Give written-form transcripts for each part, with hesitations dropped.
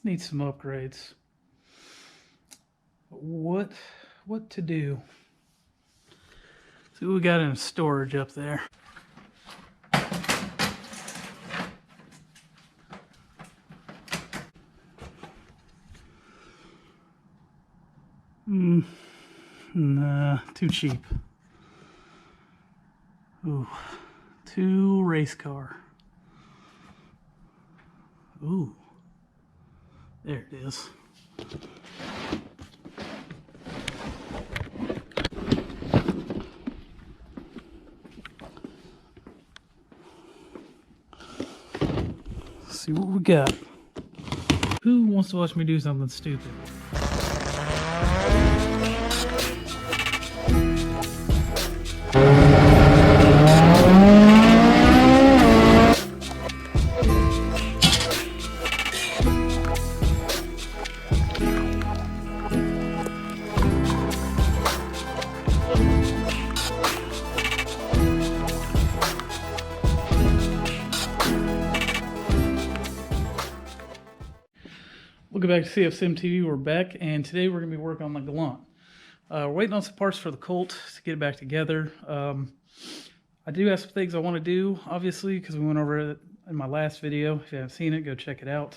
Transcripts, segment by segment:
Need some upgrades. What to do? See what we got in storage up there. Nah, too cheap. Ooh, 2 race car. Ooh, there it is. Let's see what we got. Who wants to watch me do something stupid? Welcome back to CF Sim TV. We're back, and today we're going to be working on the Galant. We're waiting on some parts for the Colt to get it back together. I do have some things I want to do, obviously, because we went over it in my last video. If you haven't seen it, go check it out.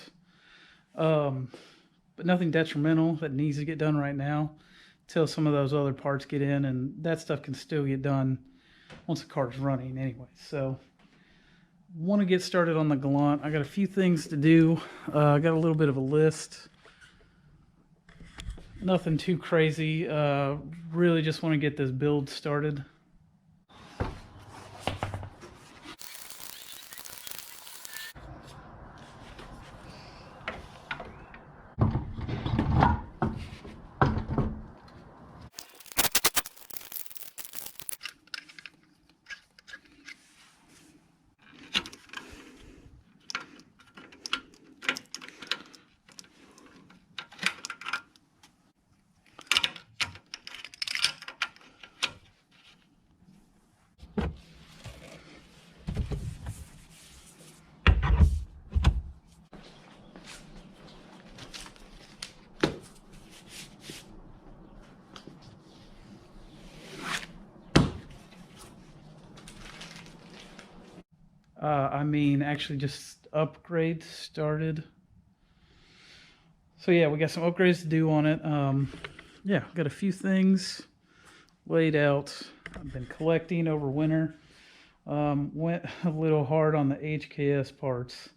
But nothing detrimental that needs to get done right now until some of those other parts get in, and that stuff can still get done once the car's running anyway. So want to get started on the Galant. I got a few things to do. I got a little bit of a list. Nothing too crazy. Really just want to get this build started. Actually just upgrades started. So yeah, we got some upgrades to do on it. Yeah, got a few things laid out. I've been collecting over winter. Went a little hard on the HKS parts.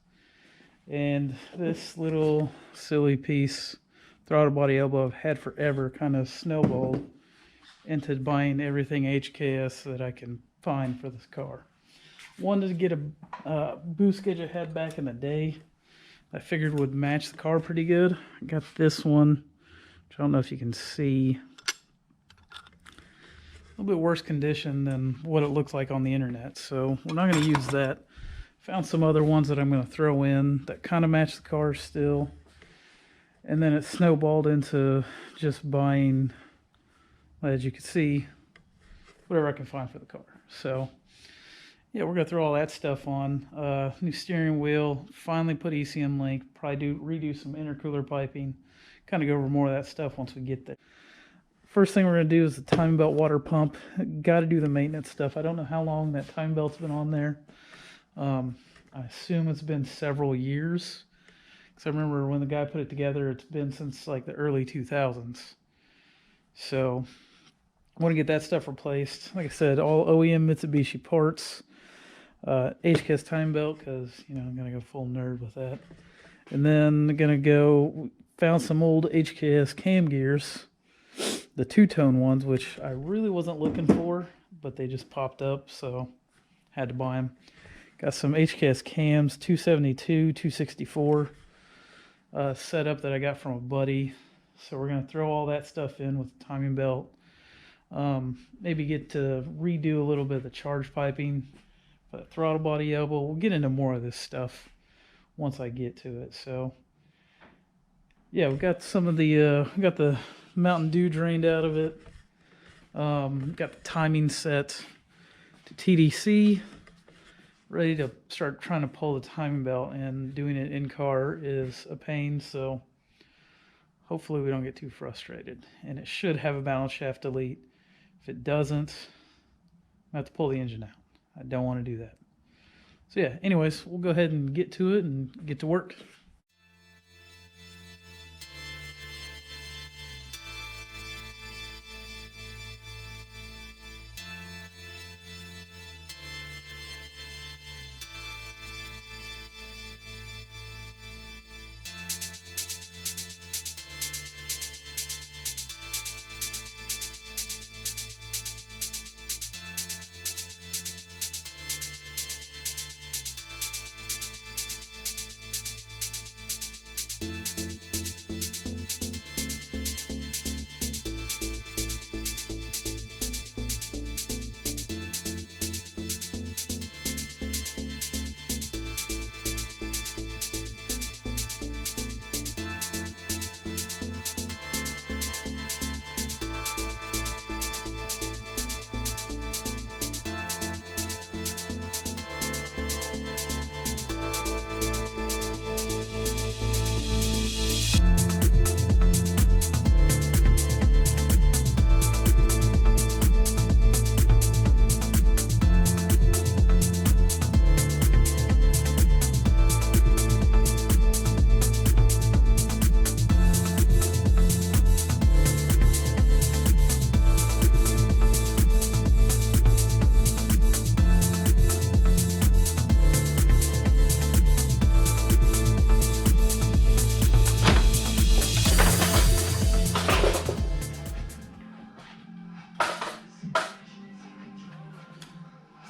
And this little silly piece, throttle body elbow, I've had forever, kind of snowballed into buying everything HKS that I can find for this car. Wanted to get a boost gauge I had back in the day. I figured would match the car pretty good. I got this one, which I don't know if you can see. A little bit worse condition than what it looks like on the internet, so we're not going to use that. Found some other ones that I'm going to throw in that kind of match the car still. And then it snowballed into just buying, as you can see, whatever I can find for the car. So yeah, we're going to throw all that stuff on. New steering wheel, finally put ECM link, probably redo some intercooler piping, kind of go over more of that stuff once we get there. First thing we're going to do is the timing belt water pump. Got to do the maintenance stuff. I don't know how long that timing belt's been on there. I assume it's been several years, because I remember when the guy put it together, it's been since like the early 2000s. So I want to get that stuff replaced. Like I said, all OEM Mitsubishi parts. HKS time belt, because I'm gonna go full nerd with that. And then found some old HKS cam gears, the two-tone ones, which I really wasn't looking for, but they just popped up, so had to buy them. Got some HKS cams, 272, 264 setup that I got from a buddy. So we're gonna throw all that stuff in with the timing belt. Maybe get to redo a little bit of the charge piping. But throttle body elbow, we'll get into more of this stuff once I get to it. So yeah, we got some of the got the Mountain Dew drained out of it. Got the timing set to TDC. ready to start trying to pull the timing belt, and doing it in car is a pain, so hopefully we don't get too frustrated. And it should have a balance shaft delete. If it doesn't, I have to pull the engine out. I don't want to do that. So yeah, anyways, we'll go ahead and get to it and get to work.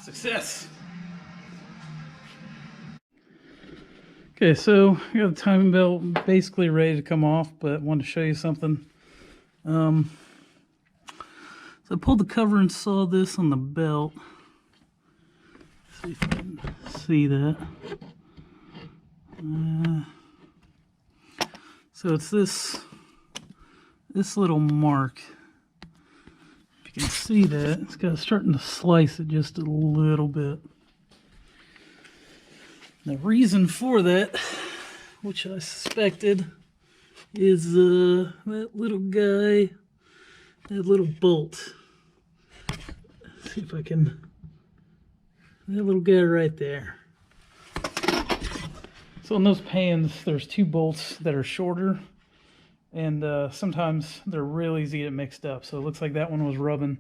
Success. Okay, so I got the timing belt basically ready to come off, but I wanted to show you something. So I pulled the cover and saw this on the belt. See if you can see that. So it's this little mark. You can see that it's got starting to slice it just a little bit. The reason for that, which I suspected, is that little guy, that little bolt. Let's see if I can, that little guy right there. So in those pans, there's two bolts that are shorter, and sometimes they're really easy to get mixed up. So it looks like that one was rubbing.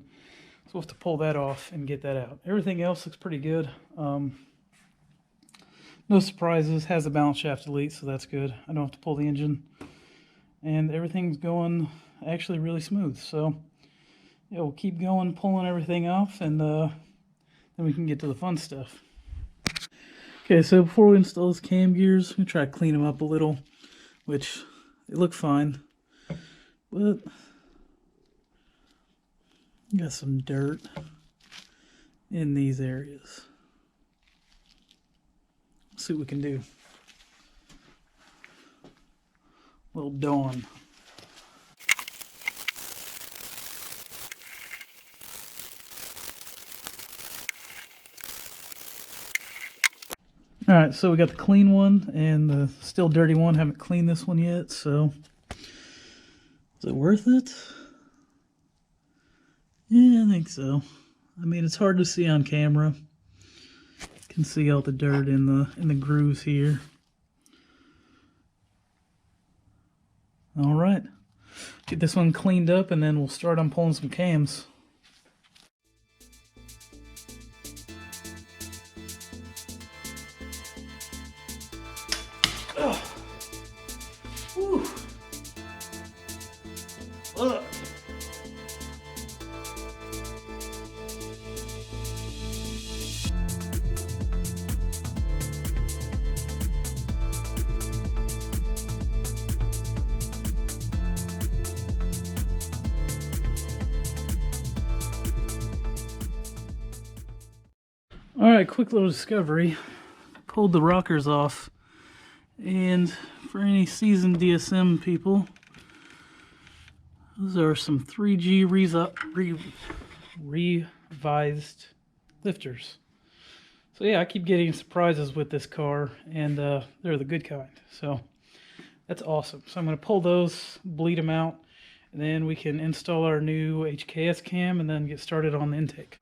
So we'll have to pull that off and get that out. Everything else looks pretty good. No surprises. Has a balance shaft delete, so that's good. I don't have to pull the engine. And everything's going actually really smooth. So yeah, we'll keep going, pulling everything off, and then we can get to the fun stuff. Okay, so before we install these cam gears, I'm going to try to clean them up a little, which they look fine. But got some dirt in these areas. Let's see what we can do. Little Dawn. All right, so we got the clean one and the still dirty one. Haven't cleaned this one yet, so is it worth it? Yeah, I think so. I mean, it's hard to see on camera. You can see all the dirt in the grooves here. All right, get this one cleaned up, and then we'll start on pulling some cams. Oh. Whew. Ugh. All right, quick little discovery. Pulled the rockers off, and for any seasoned DSM people, those are some 3G revised lifters. So yeah, I keep getting surprises with this car, and they're the good kind. So that's awesome. So I'm going to pull those, bleed them out, and then we can install our new HKS cam and then get started on the intake.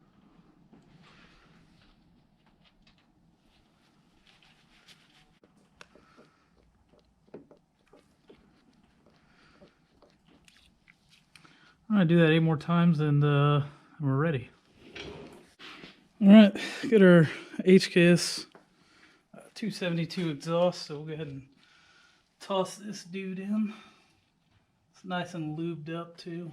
I'm going to do that 8 more times and we're ready. Alright, got our HKS 272 exhaust, so we'll go ahead and toss this dude in. It's nice and lubed up too.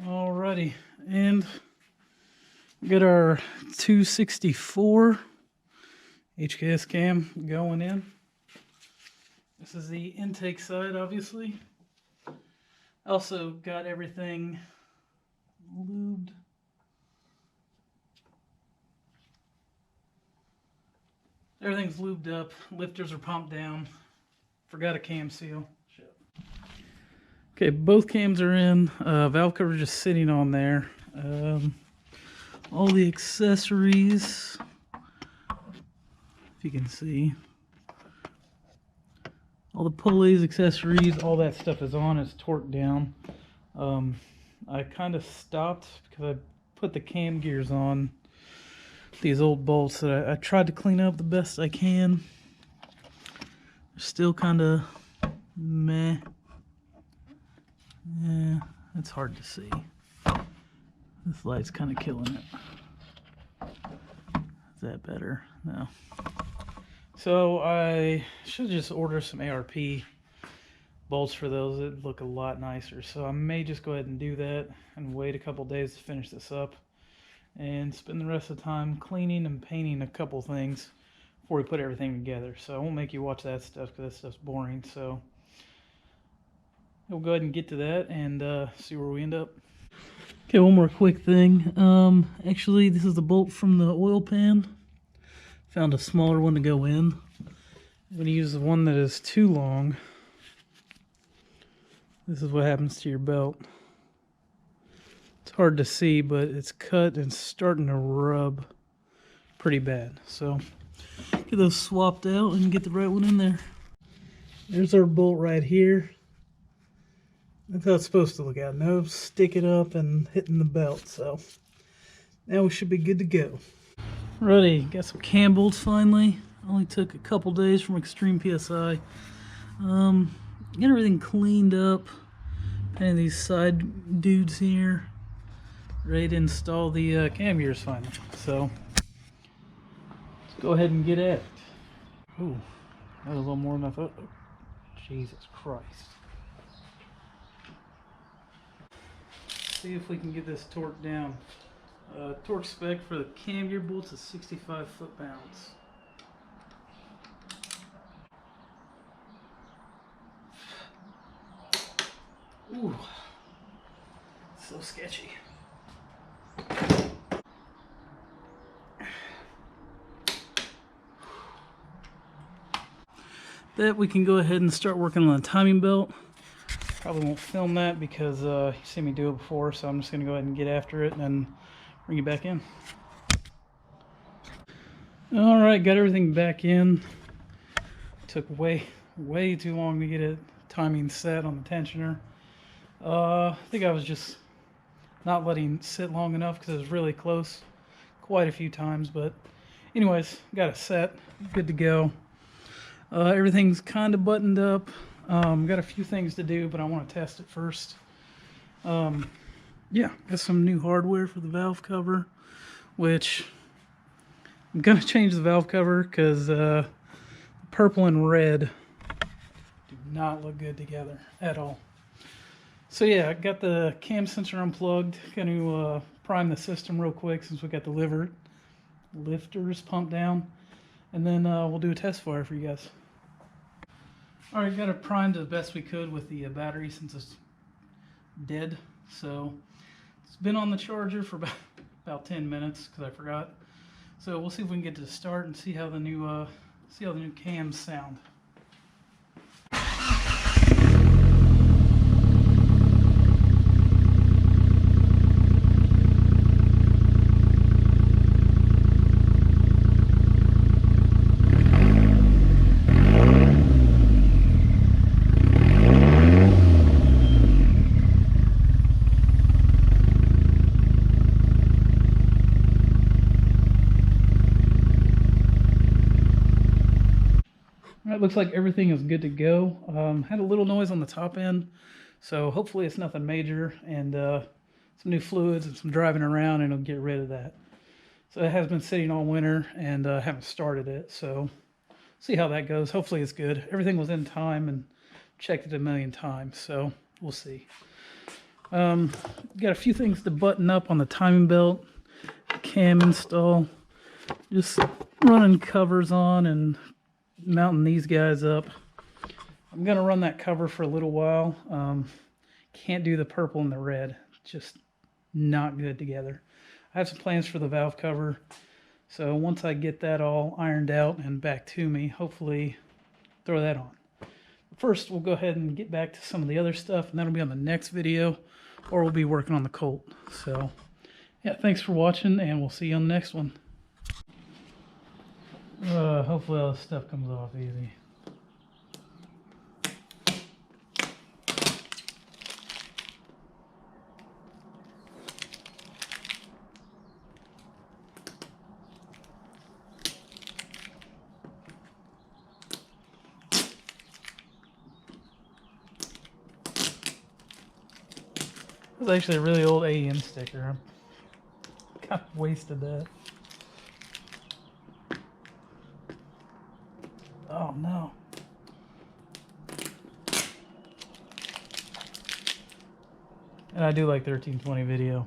Alrighty, and we got our 264 HKS cam going in. This is the intake side, obviously. Also got everything lubed. Everything's lubed up. Lifters are pumped down. Forgot a cam seal. Shit. Okay, both cams are in. Valve cover just sitting on there. All the accessories, if you can see. All the pulleys, accessories, all that stuff is on. It's torqued down. I kind of stopped because I put the cam gears on these old bolts that I tried to clean up the best I can. They're still kind of meh. Yeah, it's hard to see. This light's kind of killing it. Is that better? No. So I should just order some ARP bolts for those. It'd look a lot nicer. So I may just go ahead and do that and wait a couple days to finish this up and spend the rest of the time cleaning and painting a couple things before we put everything together. So I won't make you watch that stuff because that stuff's boring. So we'll go ahead and get to that and see where we end up. Okay, one more quick thing. Actually, this is the bolt from the oil pan. Found a smaller one to go in. I'm going to use the one that is too long. This is what happens to your belt. It's hard to see, but it's cut and starting to rub pretty bad. So get those swapped out and get the right one in there. There's our bolt right here. That's how it's supposed to look out. No sticking up and hitting the belt. So now we should be good to go. Ready, got some cam bolts finally. Only took a couple days from Extreme PSI. Got everything cleaned up. And these side dudes here. Ready to install the cam gears finally. So let's go ahead and get at it. Ooh, that was a little more than I thought. Oh, Jesus Christ. See if we can get this torque down. Torque spec for the cam gear bolts is 65 foot-pounds. Ooh, so sketchy. That we can go ahead and start working on the timing belt. Probably won't film that because you've seen me do it before, so I'm just going to go ahead and get after it and then bring it back in. Alright, got everything back in. Took way too long to get it timing set on the tensioner. I think I was just not letting it sit long enough because it was really close quite a few times, but anyways, got it set, good to go. Everything's kind of buttoned up. Got a few things to do, but I want to test it first. Yeah, got some new hardware for the valve cover, which I'm gonna change the valve cover because purple and red do not look good together at all. So yeah, I got the cam sensor unplugged. Gonna prime the system real quick since we got the lifters pumped down, and then we'll do a test fire for you guys. Alright, got it primed as best we could with the battery since it's dead. So it's been on the charger for about 10 minutes because I forgot. So we'll see if we can get to the start and see how the new cams sound. It looks like everything is good to go. Had a little noise on the top end, so hopefully it's nothing major, and some new fluids and some driving around, and it'll get rid of that. So it has been sitting all winter, and haven't started it, so see how that goes. Hopefully it's good. Everything was in time and checked it a million times, so we'll see. Got a few things to button up on the timing belt, cam install, just running covers on and mounting these guys up. I'm gonna run that cover for a little while. Can't do the purple and the red, just not good together. I have some plans for the valve cover, so once I get that all ironed out and back to me, hopefully throw that on. First, we'll go ahead and get back to some of the other stuff, and that'll be on the next video, or we'll be working on the Colt. So yeah, thanks for watching, and we'll see you on the next one. Hopefully all this stuff comes off easy. This is actually a really old AEM sticker. I kind of wasted that. Oh no. And I do like 1320 video.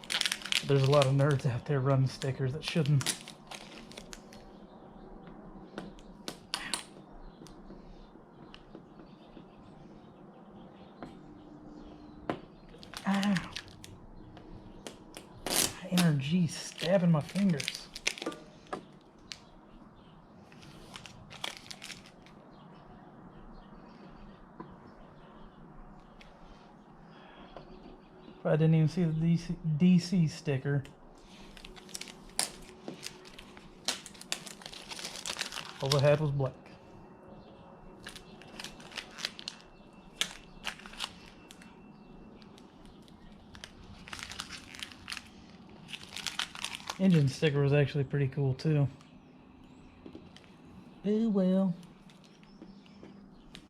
But there's a lot of nerds out there running stickers that shouldn't. Ow. Energy stabbing my fingers. I didn't even see the DC sticker. All I had was black. Engine sticker was actually pretty cool too. Oh well.